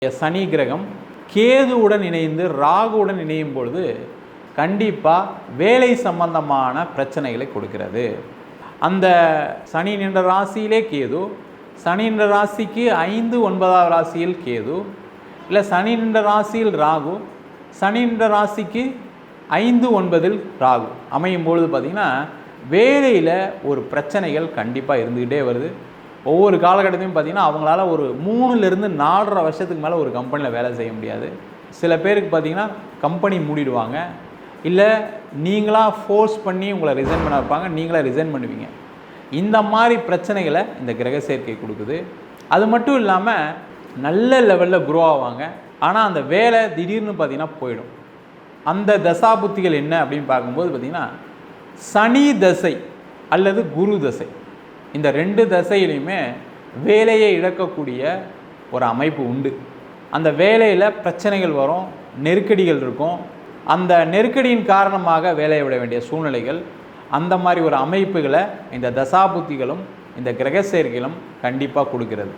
சனி கிரகம் கேதுவுடன் இணைந்து ராகுவுடன் இணையும் பொழுது கண்டிப்பாக வேலை சம்பந்தமான பிரச்சனைகளை கொடுக்கிறது. அந்த சனி நின்ற ராசியிலே கேது, சனி நின்ற ராசிக்கு 5, 9ஆம் ராசியில் கேது, இல்லை சனி நின்ற ராசியில் ராகு, சனி நின்ற ராசிக்கு 5, 9இல் ராகு அமையும் பொழுது பார்த்திங்கன்னா வேலையில் ஒரு பிரச்சனைகள் கண்டிப்பாக இருந்துக்கிட்டே வருது. ஒவ்வொரு காலகட்டத்தையும் பார்த்திங்கன்னா அவங்களால ஒரு 3லேருந்து 4.5 வருஷத்துக்கு மேலே ஒரு கம்பெனியில் வேலை செய்ய முடியாது. சில பேருக்கு பார்த்திங்கன்னா கம்பெனி மூடிடுவாங்க, இல்லை நீங்களாக ஃபோர்ஸ் பண்ணி உங்களை ரிசைன் பண்ண வைப்பாங்க, நீங்களாக ரிசைன் பண்ணுவீங்க. இந்த மாதிரி பிரச்சனைகளை இந்த கிரக சேர்க்கை கொடுக்குது. அது மட்டும் இல்லாமல் நல்ல லெவலில் குரோ ஆவாங்க, ஆனால் அந்த வேலை திடீர்னு பார்த்திங்கன்னா போயிடும். அந்த தசாபுத்திகள் என்ன அப்படின்னு பார்க்கும்போது பார்த்திங்கன்னா சனி தசை அல்லது குரு தசை, இந்த 2 தசையிலையுமே வேலையை இழக்கக்கூடிய ஒரு அமைப்பு உண்டு. அந்த வேலையில் பிரச்சனைகள் வரும், நெருக்கடிகள் இருக்கும். அந்த நெருக்கடியின் காரணமாக வேலையை விட வேண்டிய சூழ்நிலைகள், அந்த மாதிரி ஒரு அமைப்புகளை இந்த தசாபுத்திகளும் இந்த கிரக சேர்க்கைகளும் கண்டிப்பாக கொடுக்கிறது.